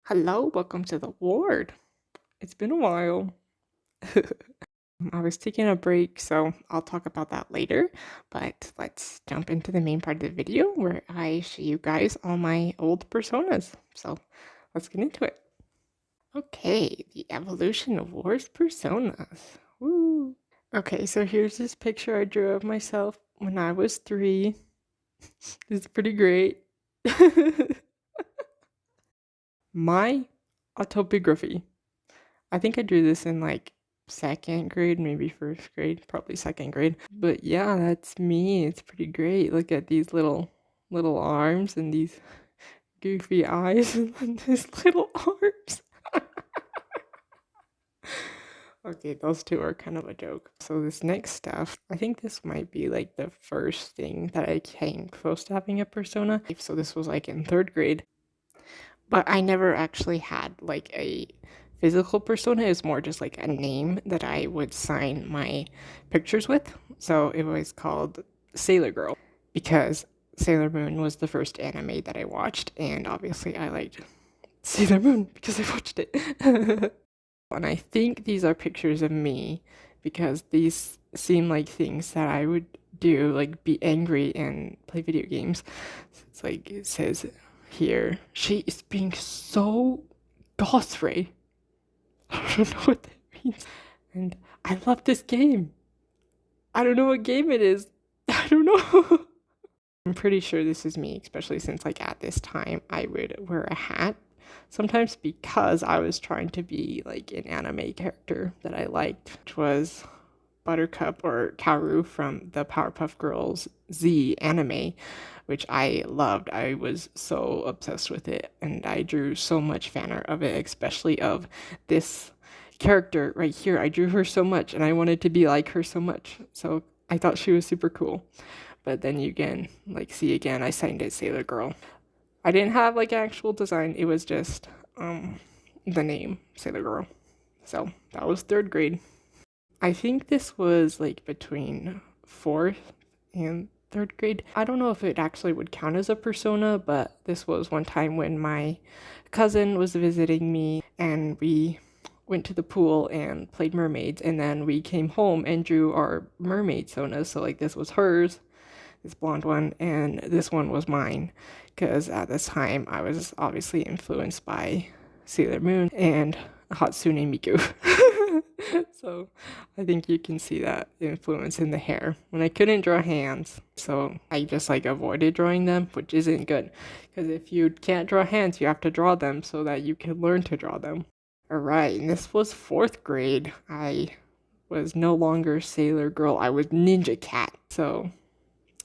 Hello, welcome to the ward. It's been a while. I was taking a break, so I'll talk about that later. But let's jump into the main part of the video where I show you guys all my old personas. So let's get into it. Okay, the evolution of Warr's personas. Woo! Okay, so here's this picture I drew of myself when I was 3. It's pretty great. My autobiography. I think I drew this in like 2nd grade, maybe 1st grade, probably 2nd grade. But yeah, that's me. It's pretty great. Look at these little arms and these goofy eyes and these little arms. Okay, those two are kind of a joke. So this next stuff, I think this might be like the first thing that I came close to having a persona. So this was like in 3rd grade. But I never actually had like a physical persona. It's more just like a name that I would sign my pictures with. So it was called Sailor Girl because Sailor Moon was the first anime that I watched, and obviously I liked Sailor Moon because I watched it. And I think these are pictures of me because these seem like things that I would do, like be angry and play video games. So it's like it says here, she is being so goth-ray. I don't know what that means. And I love this game. I don't know what game it is. I don't know. I'm pretty sure this is me, especially since like at this time I would wear a hat sometimes because I was trying to be like an anime character that I liked, which was Buttercup or Kaoru from the Powerpuff Girls Z anime, which I loved. I was so obsessed with it, and I drew so much fan art of it, especially of this character right here. I drew her so much, and I wanted to be like her so much, so I thought she was super cool. But then you can like see again, I signed it Sailor Girl. I didn't have like actual design, it was just the name Sailor Girl. So that was 3rd grade. I think this was like between 4th and 3rd grade. I don't know if it actually would count as a persona, but this was one time when my cousin was visiting me and we went to the pool and played mermaids, and then we came home and drew our mermaid sonas. So like this was hers, this blonde one, and this one was mine, because at this time I was obviously influenced by Sailor Moon and Hatsune Miku. So I think you can see that influence in the hair. When I couldn't draw hands, so I just like avoided drawing them, which isn't good, because if you can't draw hands, you have to draw them so that you can learn to draw them. Alright, and this was 4th grade. I was no longer Sailor Girl, I was Ninja Cat. So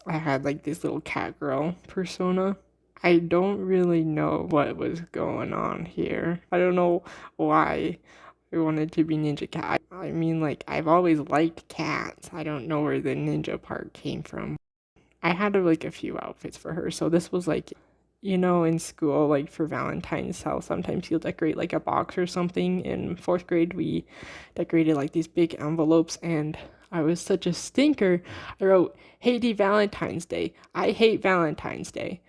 I had like this little cat girl persona. I don't really know what was going on here. I don't know why I wanted to be Ninja Cat. I mean, like, I've always liked cats. I don't know where the ninja part came from. I had like a few outfits for her. So this was like, you know, in school, like for Valentine's, how sometimes you'll decorate like a box or something. In 4th grade, we decorated like these big envelopes, and I was such a stinker. I wrote, "Haiti Valentine's Day. I hate Valentine's Day."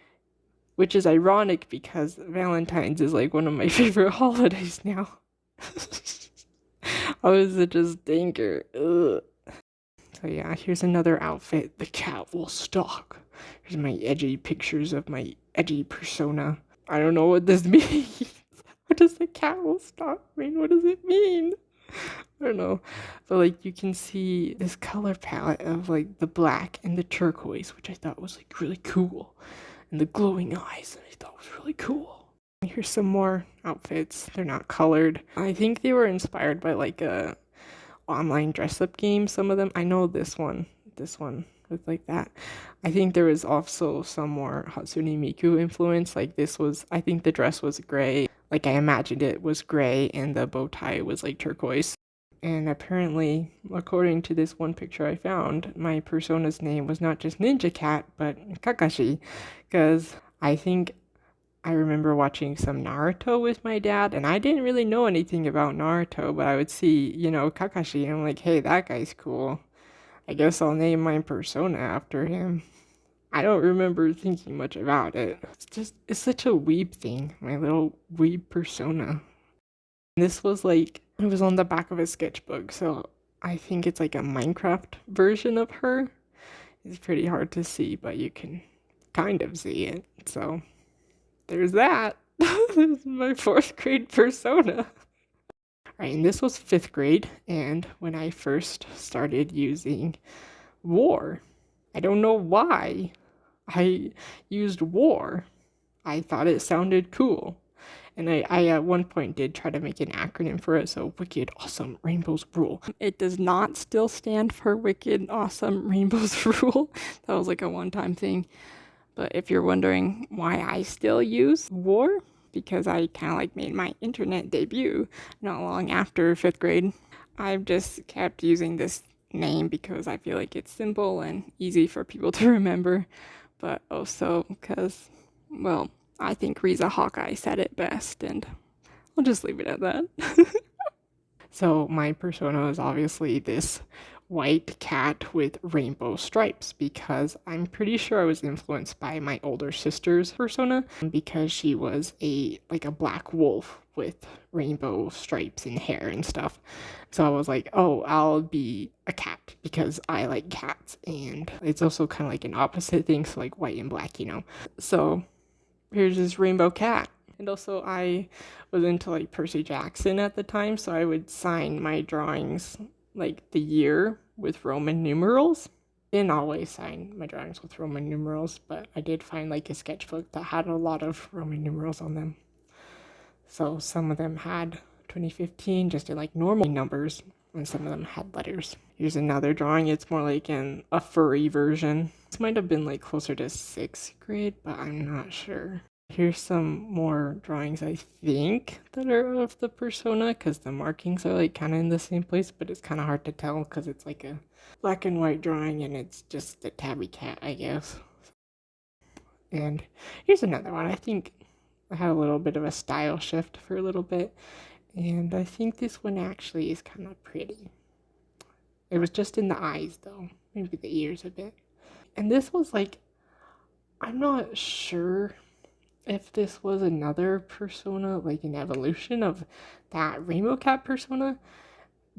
Which is ironic because Valentine's is like one of my favorite holidays now. I was such a stinker. Ugh. So yeah, here's another outfit. The cat will stalk. Here's my edgy pictures of my edgy persona. I don't know what this means. What does the cat will stalk mean? What does it mean? I don't know. But like you can see this color palette of like the black and the turquoise, which I thought was like really cool. And the glowing eyes, I thought was really cool. Here's some more outfits. They're not colored. I think they were inspired by like a online dress-up game, some of them. I know this one with like that. I think there was also some more Hatsune Miku influence. Like this was, I think the dress was gray. Like I imagined it was gray and the bow tie was like turquoise. And apparently, according to this one picture I found, my persona's name was not just Ninja Cat, but Kakashi. Because I think I remember watching some Naruto with my dad, and I didn't really know anything about Naruto, but I would see, you know, Kakashi, and I'm like, hey, that guy's cool. I guess I'll name my persona after him. I don't remember thinking much about it. It's such a weeb thing, my little weeb persona. This was like, it was on the back of a sketchbook, so I think it's like a Minecraft version of her. It's pretty hard to see, but you can kind of see it. So there's that. This is my 4th grade persona. Right, and this was 5th grade, and when I first started using Warr. I don't know why I used Warr. I thought it sounded cool. And I at one point did try to make an acronym for it, so Wicked Awesome Rainbows Rule. It does not still stand for Wicked Awesome Rainbows Rule. That was like a one-time thing. But if you're wondering why I still use Warr, because I kind of like made my internet debut not long after 5th grade, I've just kept using this name because I feel like it's simple and easy for people to remember, but also because, well, I think Riza Hawkeye said it best, and I'll just leave it at that. So my persona is obviously this white cat with rainbow stripes because I'm pretty sure I was influenced by my older sister's persona because she was a black wolf with rainbow stripes and hair and stuff. So I was like, oh, I'll be a cat because I like cats, and it's also kind of like an opposite thing, so like white and black, you know. So here's this rainbow cat. And also I was into like Percy Jackson at the time, so I would sign my drawings like the year with Roman numerals. Didn't always sign my drawings with Roman numerals, but I did find like a sketchbook that had a lot of Roman numerals on them. So some of them had 2015 just in like normal numbers, and some of them had letters. Here's another drawing. It's more like a furry version. This might have been like closer to 6th grade, but I'm not sure. Here's some more drawings, I think, that are of the persona, because the markings are like kind of in the same place, but it's kind of hard to tell because it's like a black and white drawing and it's just a tabby cat, I guess. And here's another one. I think I had a little bit of a style shift for a little bit, and I think this one actually is kind of pretty. It was just in the eyes though, maybe the ears a bit. And this was like, I'm not sure if this was another persona, like an evolution of that rainbow cat persona,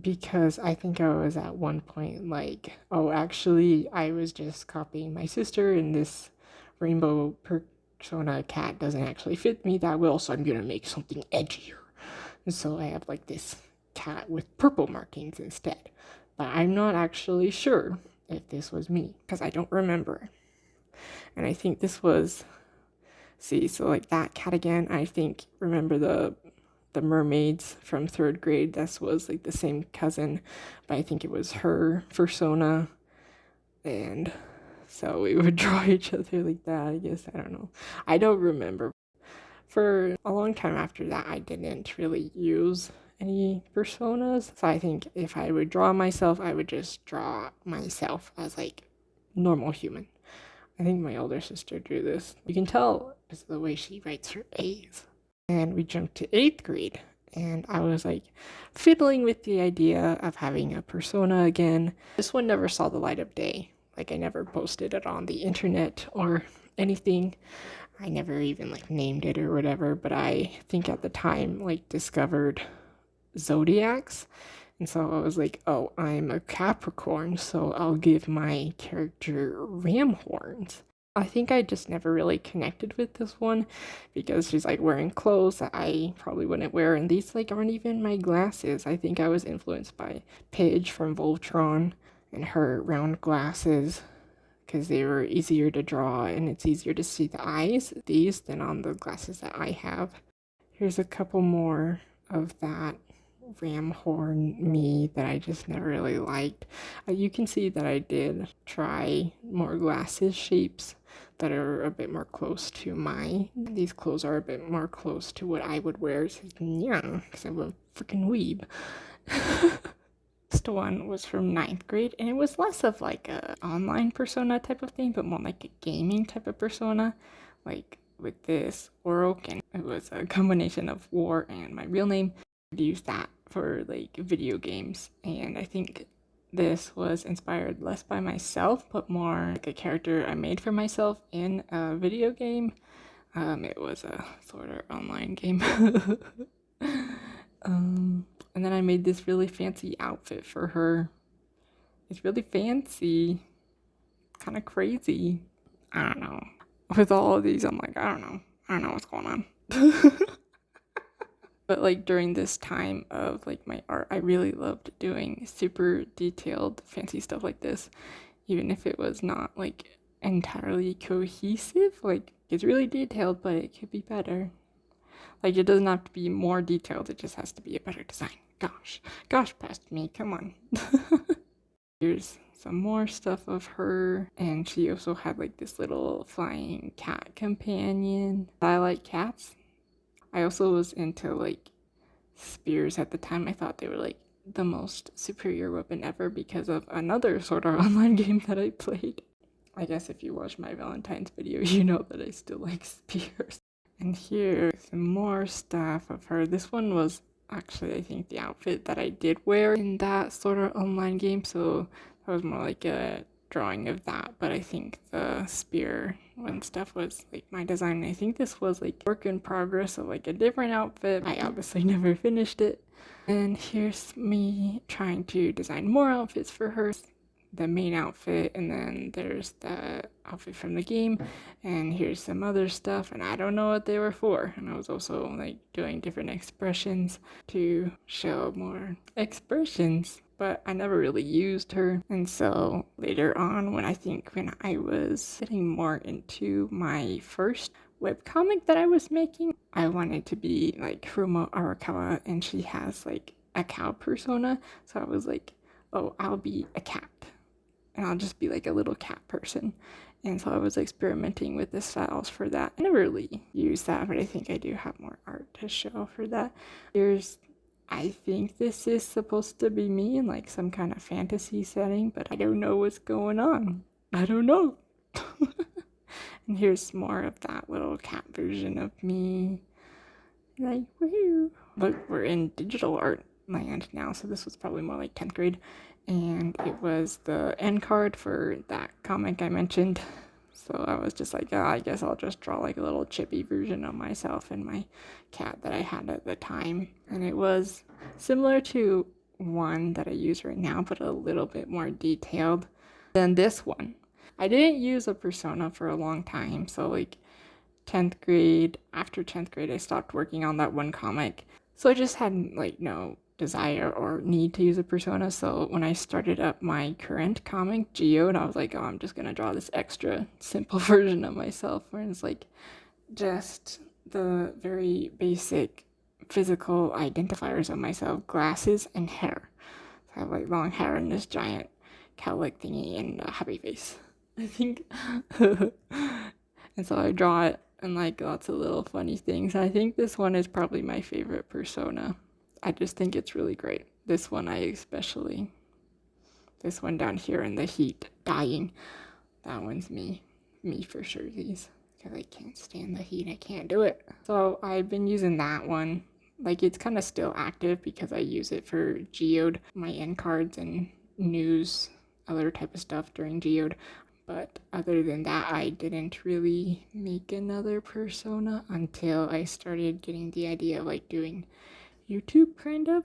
because I think I was at one point like, oh, actually I was just copying my sister, and this rainbow persona cat doesn't actually fit me that well, so I'm gonna make something edgier. And so I have like this cat with purple markings instead. But I'm not actually sure if this was me, because I don't remember. And I think this was, see, so like that cat again, I think, remember the mermaids from 3rd grade, this was like the same cousin, but I think it was her fursona, and so we would draw each other like that, I guess. I don't know, I don't remember. For a long time after that, I didn't really use any personas, so I think if I would draw myself, I would just draw myself as like normal human. I think my older sister drew this. You can tell because of the way she writes her A's. And we jumped to 8th grade, and I was like fiddling with the idea of having a persona again. This one never saw the light of day. Like, I never posted it on the internet or anything. I never even like named it or whatever, but I think at the time like discovered zodiacs. And so I was like, oh, I'm a Capricorn, so I'll give my character ram horns. I think I just never really connected with this one because she's like wearing clothes that I probably wouldn't wear, and these like aren't even my glasses. I think I was influenced by Paige from Voltron and her round glasses because they were easier to draw and it's easier to see the eyes these than on the glasses that I have. Here's a couple more of that ram horn me that I just never really liked. You can see that I did try more glasses shapes that are a bit more close to these clothes are a bit more close to what I would wear, so yeah, because I'm a freaking weeb. This one was from 9th grade, and it was less of like a online persona type of thing, but more like a gaming type of persona. Like with this Waroaken, it was a combination of Warr and my real name. I'd use that for like video games, and I think this was inspired less by myself, but more like a character I made for myself in a video game. It was a sort of online game. And then I made this really fancy outfit for her. It's really fancy, kind of crazy. I don't know. With all of these, I'm like, I don't know what's going on. But like during this time of like my art, I really loved doing super detailed, fancy stuff like this, even if it was not like entirely cohesive. Like it's really detailed, but it could be better. Like it doesn't have to be more detailed, it just has to be a better design. Gosh, past me, come on. Here's some more stuff of her, and she also had like this little flying cat companion. I like cats. I also was into like spears at the time. I thought they were like the most superior weapon ever because of another sort of online game that I played. I guess if you watch my Valentine's video, you know that I still like spears. And here's some more stuff of her. This one was actually, I think, the outfit that I did wear in that sort of online game, so that was more like a drawing of that. But I think the spear and stuff was like my design. I think this was like work in progress of like a different outfit. I obviously never finished it. And here's me trying to design more outfits for her. The main outfit, and then there's the outfit from the game, and here's some other stuff, and I don't know what they were for. And I was also like doing different expressions to show more expressions, but I never really used her. And so later on, when I was getting more into my first webcomic that I was making, I wanted to be like Hiruma Arakawa, and she has like a cow persona, so I was like, oh, I'll be a cat. And I'll just be like a little cat person. And so I was experimenting with the styles for that. I never really used that, but I think I do have more art to show for that. I think this is supposed to be me in like some kind of fantasy setting, but I don't know what's going on. I don't know. And here's more of that little cat version of me. Like, woo. But we're in digital art land now, so this was probably more like 10th grade. And it was the end card for that comic I mentioned. So I was just like, I guess I'll just draw like a little chippy version of myself and my cat that I had at the time. And it was similar to one that I use right now, but a little bit more detailed than this one. I didn't use a persona for a long time. So like 10th grade, after 10th grade, I stopped working on that one comic. So I just had like no desire or need to use a persona. So when I started up my current comic, Geode, I was like, oh, I'm just gonna draw this extra simple version of myself where it's like just the very basic physical identifiers of myself: glasses and hair. So I have like long hair and this giant cow-like thingy and a happy face, I think. And so I draw it and like lots of little funny things. I think this one is probably my favorite persona. I just think it's really great. This one this one down here in the heat, dying. That one's me for sure. These, because I can't stand the heat, I can't do it. So I've been using that one. Like it's kind of still active because I use it for Geode, my end cards and news, other type of stuff during Geode. But other than that, I didn't really make another persona until I started getting the idea of like doing YouTube, kind of.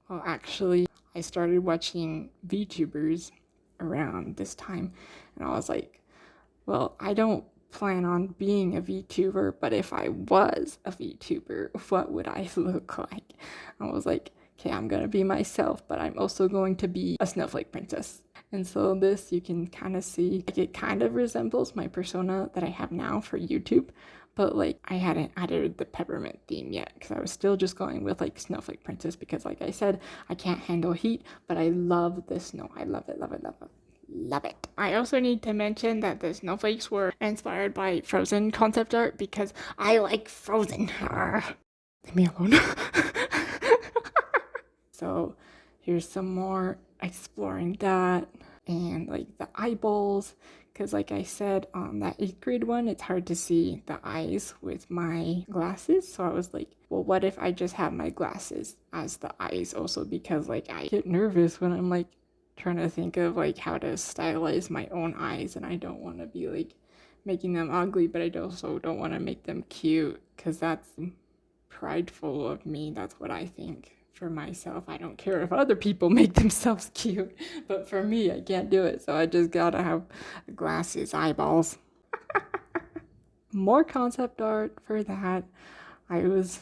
Well, actually, I started watching VTubers around this time, and I was like, well, I don't plan on being a VTuber, but if I was a VTuber, what would I look like? I was like, okay, I'm gonna be myself, but I'm also going to be a snowflake princess. And so this, you can kind of see, like it kind of resembles my persona that I have now for YouTube, but like I hadn't added the peppermint theme yet because I was still just going with like snowflake princess because like I said, I can't handle heat, but I love the snow. I love it, love it, love it. Love it. I also need to mention that the snowflakes were inspired by Frozen concept art because I like Frozen. Leave me alone. So here's some more exploring that and like the eyeballs, because like I said on that 8th grade one, it's hard to see the eyes with my glasses. So I was like, well, what if I just have my glasses as the eyes also, because like I get nervous when I'm like trying to think of like how to stylize my own eyes, and I don't want to be like making them ugly, but I also don't want to make them cute because that's prideful of me. That's what I think for myself. I don't care if other people make themselves cute, but for me, I can't do it. So I just gotta have glasses, eyeballs. More concept art for that. I was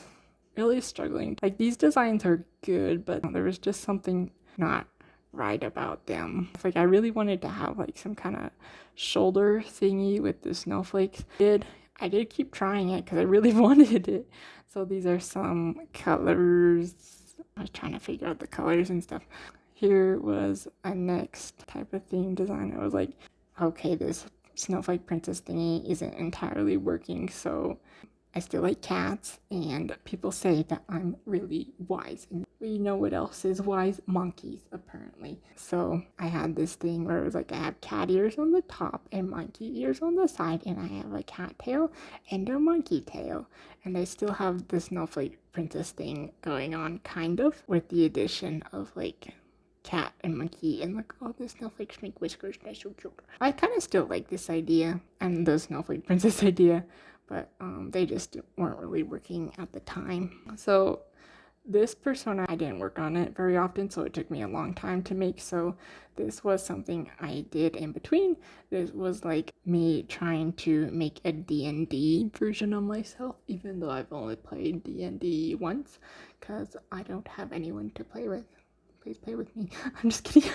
really struggling. Like, these designs are good, but there was just something not right about them. It's like I really wanted to have like some kind of shoulder thingy with the snowflakes. I did keep trying it because I really wanted it. So these are some colors. I was trying to figure out the colors and stuff. Here was a next type of theme design. I was like, okay, this snowflake princess thingy isn't entirely working, so I still like cats, and people say that I'm really wise. And we know what else is wise? Monkeys, apparently. So I had this thing where it was like I have cat ears on the top and monkey ears on the side, and I have a cat tail and a monkey tail. And I still have the snowflake princess thing going on, kind of, with the addition of like cat and monkey and like all the snowflakes make whiskers. They're so cute. I kind of still like this idea and the snowflake princess idea, but they just weren't really working at the time. So this persona, I didn't work on it very often, so it took me a long time to make. So this was something I did in between. This was like me trying to make a D&D version of myself, even though I've only played D&D once, because I don't have anyone to play with. Please play with me. I'm just kidding.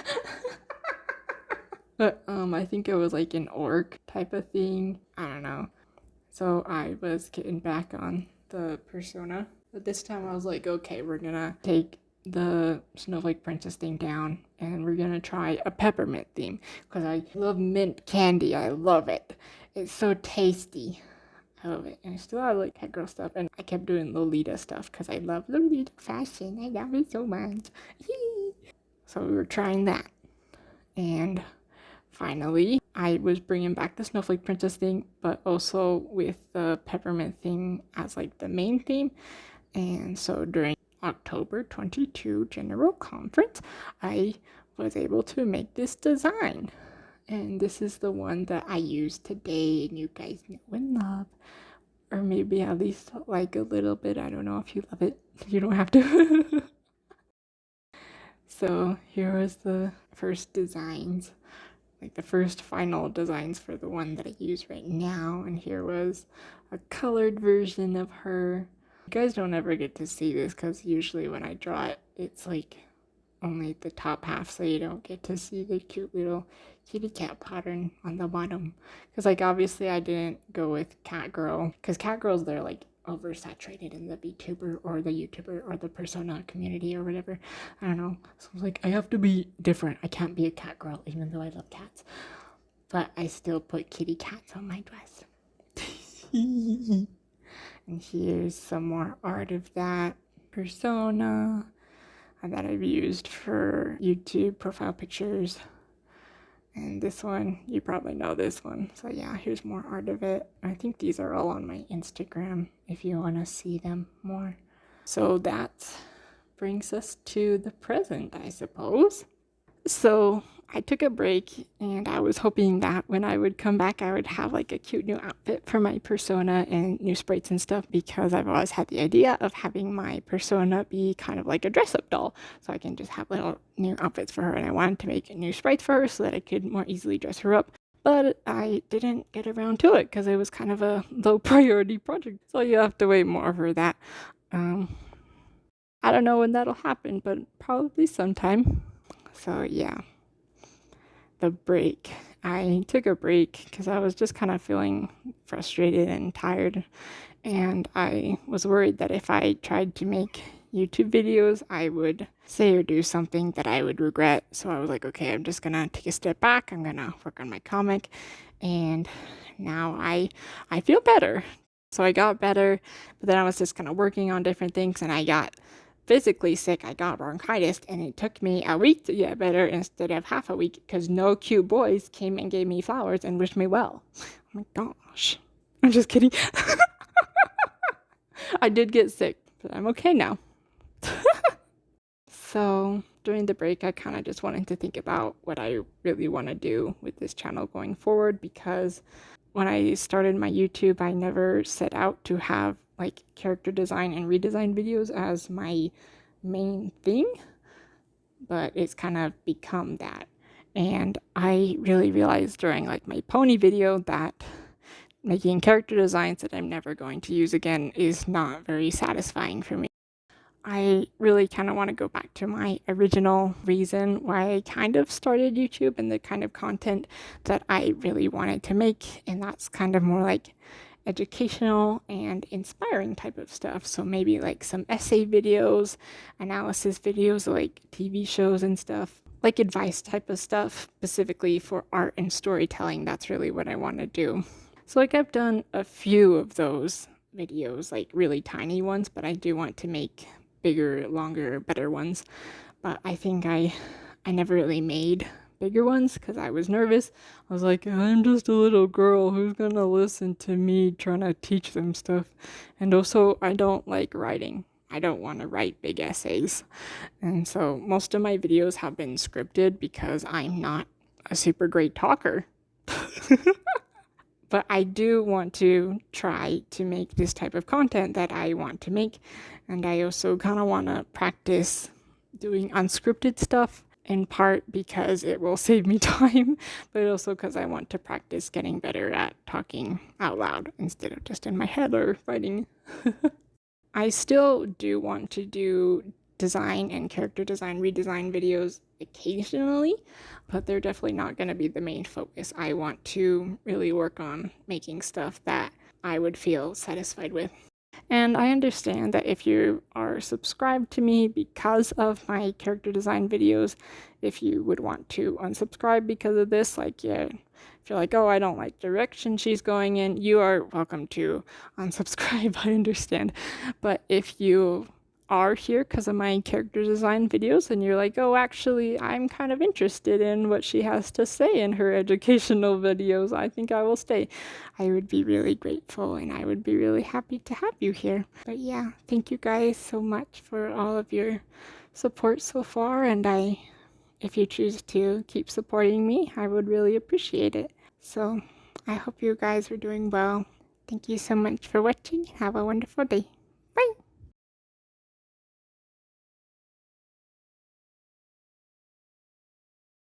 But I think it was like an orc type of thing. I don't know. So I was getting back on the persona. But this time I was like, okay, we're gonna take the snowflake princess thing down and we're gonna try a peppermint theme. Because I love mint candy. I love it. It's so tasty. I love it. And I still have like cat girl stuff. And I kept doing Lolita stuff because I love Lolita fashion. I love it so much. So we were trying that. And finally, I was bringing back the snowflake princess thing, but also with the peppermint thing as like the main theme. And so during October 22 General Conference, I was able to make this design. And this is the one that I use today, and you guys know and love. Or maybe at least like a little bit. I don't know if you love it. You don't have to. So here was the first designs, like the first final designs for the one that I use right now. And here was a colored version of her. You guys don't ever get to see this because usually when I draw it, it's like only the top half, so you don't get to see the cute little kitty cat pattern on the bottom. Because like obviously I didn't go with cat girl, because cat girls, they're like oversaturated in the VTuber or the YouTuber or the persona community or whatever. I don't know. So I was like, I have to be different. I can't be a cat girl even though I love cats. But I still put kitty cats on my dress. And here's some more art of that persona that I've used for YouTube profile pictures. And this one, you probably know this one. So yeah, here's more art of it. I think these are all on my Instagram if you want to see them more. So that brings us to the present, I suppose. So I took a break, and I was hoping that when I would come back, I would have like a cute new outfit for my persona and new sprites and stuff, because I've always had the idea of having my persona be kind of like a dress-up doll, so I can just have little new outfits for her. And I wanted to make new sprites for her so that I could more easily dress her up. But I didn't get around to it because it was kind of a low priority project, so you have to wait more for that. I don't know when that'll happen, but probably sometime. So yeah, the break. I took a break because I was just kind of feeling frustrated and tired, and I was worried that if I tried to make YouTube videos, I would say or do something that I would regret. So I was like, okay, I'm just gonna take a step back. I'm gonna work on my comic, and now I feel better. So I got better, but then I was just kind of working on different things, and I got physically sick. I got bronchitis, and it took me a week to get better instead of half a week because no cute boys came and gave me flowers and wished me well. Oh my gosh. I'm just kidding. I did get sick, but I'm okay now. So during the break, I kind of just wanted to think about what I really want to do with this channel going forward, because when I started my YouTube, I never set out to have like character design and redesign videos as my main thing, but it's kind of become that. And I really realized during like my pony video that making character designs that I'm never going to use again is not very satisfying for me. I really kind of want to go back to my original reason why I kind of started YouTube and the kind of content that I really wanted to make, and that's kind of more like educational and inspiring type of stuff. So maybe like some essay videos, analysis videos, like TV shows and stuff, like advice type of stuff, specifically for art and storytelling. That's really what I want to do. So like I've done a few of those videos, like really tiny ones, but I do want to make bigger, longer, better ones. But I think I never really made bigger ones because I was nervous. I was like, I'm just a little girl, who's gonna listen to me trying to teach them stuff? And also, I don't like writing. I don't want to write big essays. And so most of my videos have been scripted because I'm not a super great talker. But I do want to try to make this type of content that I want to make. And I also kind of want to practice doing unscripted stuff, in part because it will save me time, but also because I want to practice getting better at talking out loud instead of just in my head or writing. I still do want to do design and character design, redesign videos occasionally, but they're definitely not going to be the main focus. I want to really work on making stuff that I would feel satisfied with. And I understand that if you are subscribed to me because of my character design videos, if you would want to unsubscribe because of this, like, yeah, if you're like, oh, I don't like the direction she's going in, you are welcome to unsubscribe. I understand. But if you are here because of my character design videos and you're like, oh, actually, I'm kind of interested in what she has to say in her educational videos, I think I will stay, I would be really grateful and I would be really happy to have you here. But yeah, thank you guys so much for all of your support so far, and if you choose to keep supporting me, I would really appreciate it. So I hope you guys are doing well. Thank you so much for watching. Have a wonderful day.